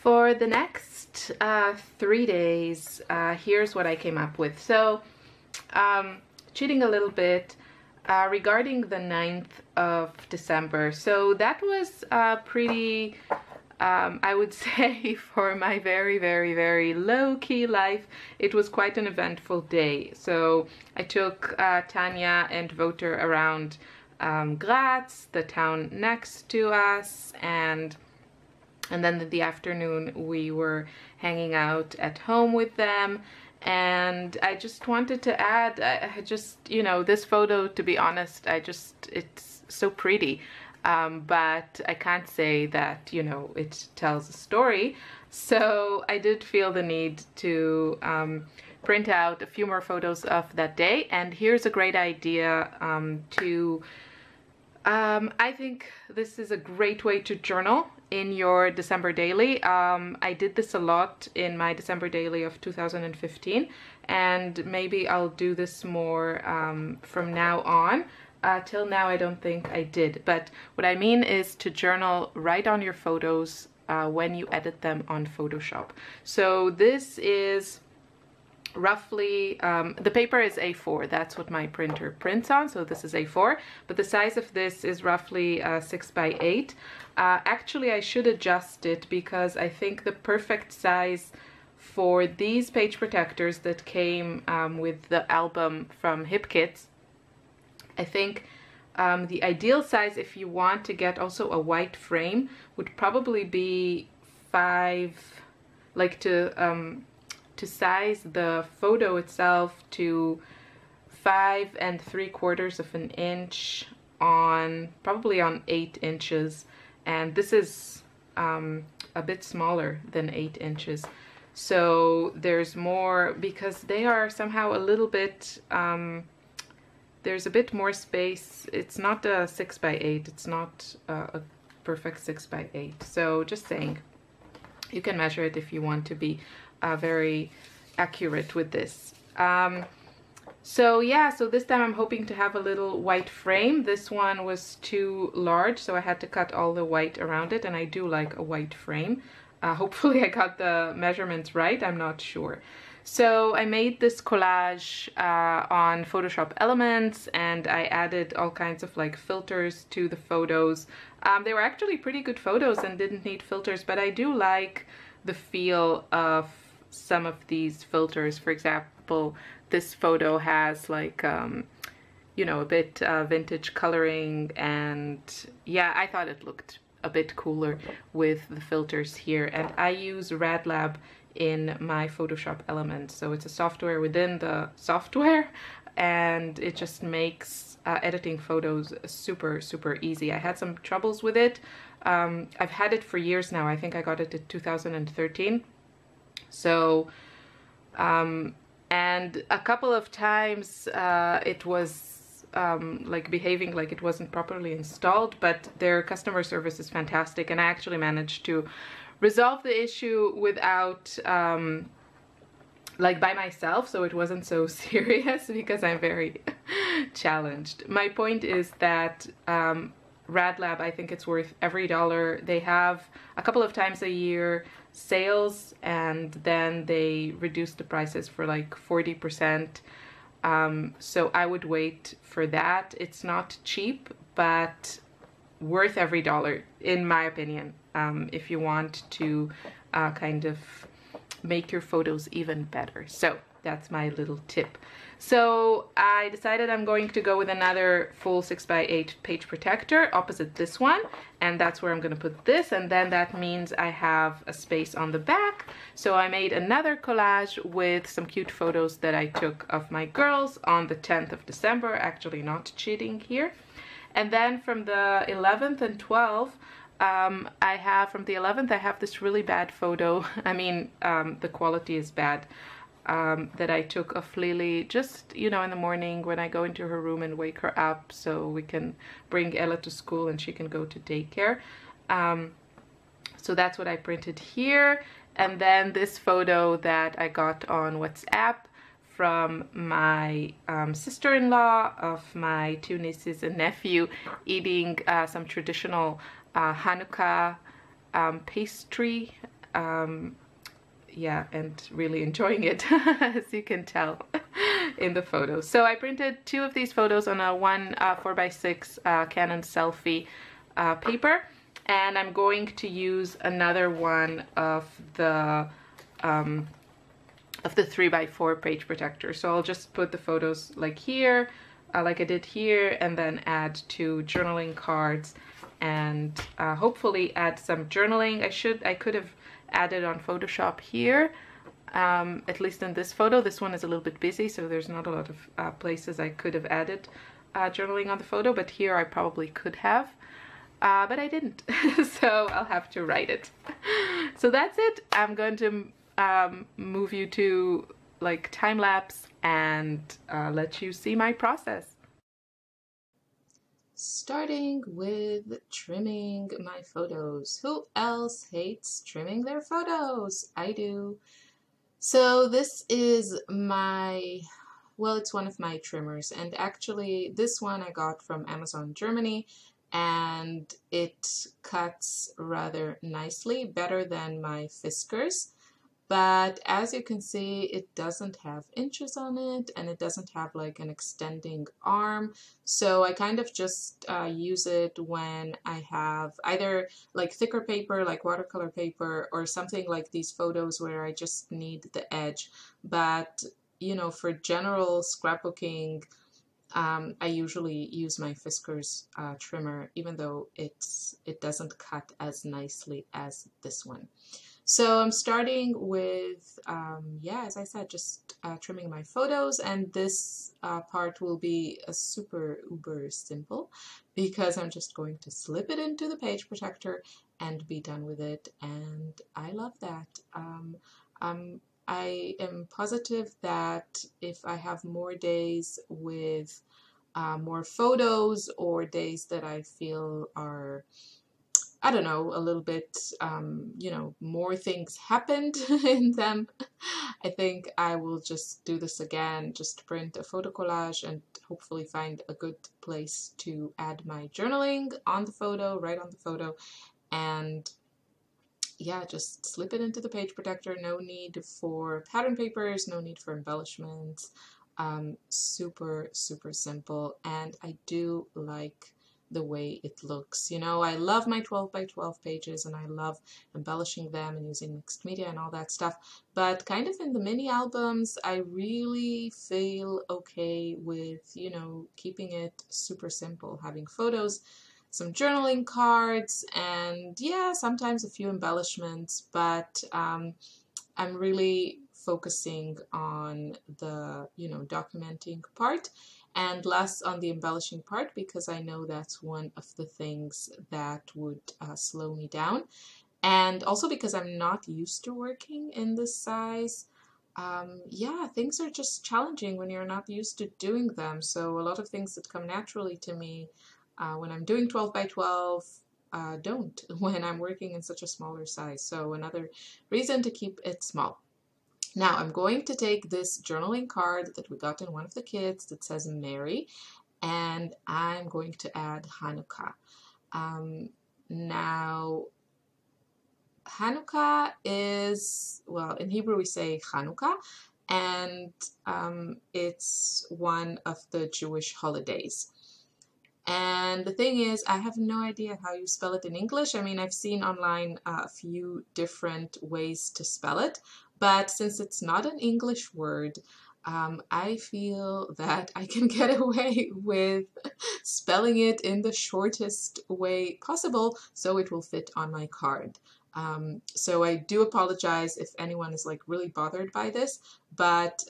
For the next 3 days, here's what I came up with. So, cheating a little bit regarding the 9th of December. So that was pretty, I would say, for my very, very, very low-key life, it was quite an eventful day. So I took Tanya and Voter around Graz, the town next to us, and then in the afternoon we were hanging out at home with them. And I just wanted to add, I just, you know, this photo, to be honest, it's so pretty, but I can't say that, you know, it tells a story. So I did feel the need to print out a few more photos of that day. And here's a great idea I think this is a great way to journal in your December daily. I did this a lot in my December daily of 2015, and maybe I'll do this more from now on. Till now I don't think I did, but what I mean is to journal right on your photos when you edit them on Photoshop. So this is roughly, the paper is A4, that's what my printer prints on, so this is A4, but the size of this is roughly 6 by 8. Actually, I should adjust it because I think the perfect size for these page protectors that came with the album from Hip Kits, I think the ideal size, if you want to get also a white frame, would probably be 5, like to size the photo itself to 5 3/4 of an inch on probably on 8 inches, and this is a bit smaller than 8 inches. So there's more, because they are somehow a little bit there's a bit more space. It's not a 6 by 8, it's not a perfect 6 by 8. So just saying, you can measure it if you want to be very accurate with this. So yeah, so this time I'm hoping to have a little white frame. This one was too large, so I had to cut all the white around it, and I do like a white frame. Hopefully I got the measurements right, I'm not sure. So I made this collage on Photoshop Elements, and I added all kinds of like filters to the photos. They were actually pretty good photos and didn't need filters, but I do like the feel of some of these filters. For example, this photo has like you know, a bit vintage coloring, and yeah, I thought it looked a bit cooler with the filters here. And I use RadLab in my Photoshop Elements, so it's a software within the software, and it just makes editing photos super easy. I had some troubles with it. I've had it for years now. I think I got it in 2013. So and a couple of times it was like behaving like it wasn't properly installed, but their customer service is fantastic, and I actually managed to resolve the issue without like by myself, so it wasn't so serious because I'm very challenged. My point is that RadLab, I think it's worth every dollar. They have a couple of times a year sales, and then they reduce the prices for like 40%. So I would wait for that. It's not cheap, but worth every dollar, in my opinion, if you want to kind of make your photos even better. So that's my little tip. So I decided I'm going to go with another full 6 by 8 page protector opposite this one, and that's where I'm going to put this, and then that means I have a space on the back. So I made another collage with some cute photos that I took of my girls on the 10th of December, actually not cheating here. And then from the 11th and 12th, from the 11th I have this really bad photo. I mean, the quality is bad. That I took of Lily just, you know, in the morning when I go into her room and wake her up so we can bring Ella to school and she can go to daycare. So that's what I printed here. And then this photo that I got on WhatsApp from my sister-in-law of my 2 nieces and nephew eating some traditional Hanukkah pastry yeah, and really enjoying it, as you can tell in the photos. So I printed 2 of these photos on a 4x6 Canon selfie paper, and I'm going to use another one of the 3x4 page protector. So I'll just put the photos like here, like I did here, and then add 2 journaling cards, and hopefully add some journaling. I could have added on Photoshop here, at least in this photo. This one is a little bit busy, so there's not a lot of places I could have added journaling on the photo, but here I probably could have, but I didn't. So I'll have to write it. So that's it. I'm going to move you to like time lapse and let you see my process. Starting with trimming my photos. Who else hates trimming their photos? I do. So this is my, well, it's one of my trimmers, and actually this one I got from Amazon Germany, and it cuts rather nicely, better than my Fiskars. But as you can see, it doesn't have inches on it, and it doesn't have like an extending arm. So I kind of just use it when I have either like thicker paper, like watercolor paper, or something like these photos where I just need the edge. But, you know, for general scrapbooking, I usually use my Fiskars trimmer, even though it doesn't cut as nicely as this one. So I'm starting with, yeah, as I said, just trimming my photos, and this part will be a super uber simple because I'm just going to slip it into the page protector and be done with it, and I love that. I am positive that if I have more days with more photos, or days that I feel are, I don't know, a little bit, you know, more things happened in them, I think I will just do this again, just print a photo collage and hopefully find a good place to add my journaling on the photo, right on the photo, and yeah, just slip it into the page protector. No need for pattern papers, no need for embellishments. Super, super simple, and I do like the way it looks. You know, I love my 12 by 12 pages, and I love embellishing them and using mixed media and all that stuff, but kind of in the mini albums, I really feel okay with, you know, keeping it super simple, having photos, some journaling cards, and yeah, sometimes a few embellishments, but I'm really focusing on the, you know, documenting part and less on the embellishing part, because I know that's one of the things that would slow me down, and also because I'm not used to working in this size. Yeah, things are just challenging when you're not used to doing them, so a lot of things that come naturally to me when I'm doing 12 by 12 don't when I'm working in such a smaller size. So another reason to keep it small. Now I'm going to take this journaling card that we got in one of the kits that says Mary, and I'm going to add Hanukkah. Now Hanukkah is, well, in Hebrew we say Hanukkah, and it's one of the Jewish holidays. And the thing is, I have no idea how you spell it in English. I mean, I've seen online a few different ways to spell it, but since it's not an English word, I feel that I can get away with spelling it in the shortest way possible so it will fit on my card. So I do apologize if anyone is like really bothered by this, but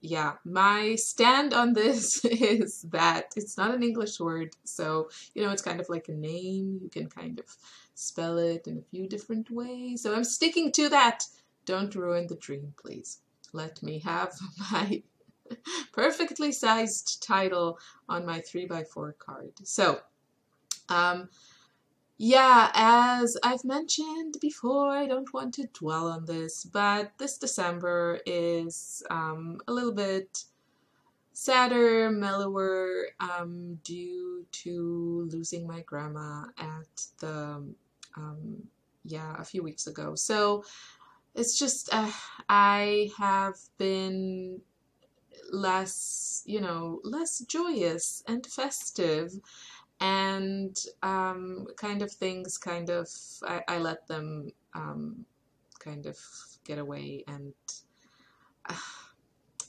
yeah, my stand on this is that it's not an English word, so you know, it's kind of like a name. You can kind of spell it in a few different ways, so I'm sticking to that. Don't ruin the dream, please. Let me have my perfectly sized title on my 3x4 card. So yeah, as I've mentioned before, I don't want to dwell on this, but this December is a little bit sadder, mellower, due to losing my grandma at the yeah, a few weeks ago. So it's just I have been less, you know, less joyous and festive, and kind of things kind of I let them kind of get away, and uh,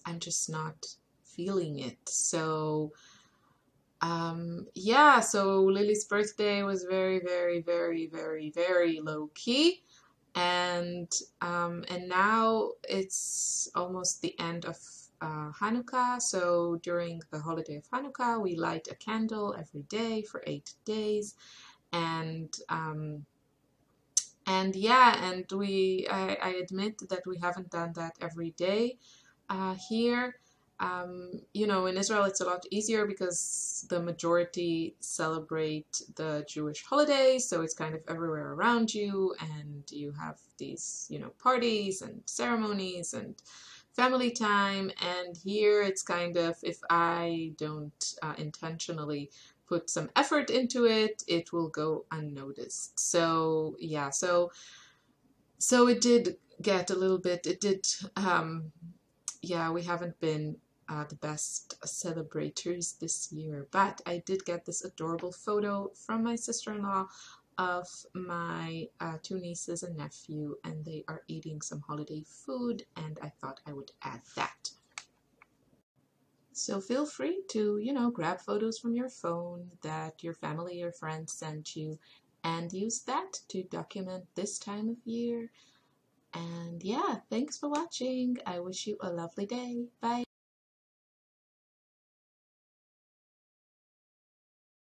I'm just not feeling it. So yeah, so Lily's birthday was very, very, very, very, very low key. And now it's almost the end of Hanukkah. So during the holiday of Hanukkah, we light a candle every day for 8 days, and yeah, and I admit that we haven't done that every day here. You know, in Israel, it's a lot easier because the majority celebrate the Jewish holidays, so it's kind of everywhere around you, and you have these, you know, parties and ceremonies and family time. And here it's kind of, if I don't intentionally put some effort into it, it will go unnoticed. So yeah, so it did get a little bit, it did yeah, we haven't been the best celebrators this year, but I did get this adorable photo from my sister-in-law of my two nieces and nephew, and they are eating some holiday food, and I thought I would add that. So feel free to, you know, grab photos from your phone that your family or friends sent you and use that to document this time of year. And yeah, thanks for watching. I wish you a lovely day. Bye.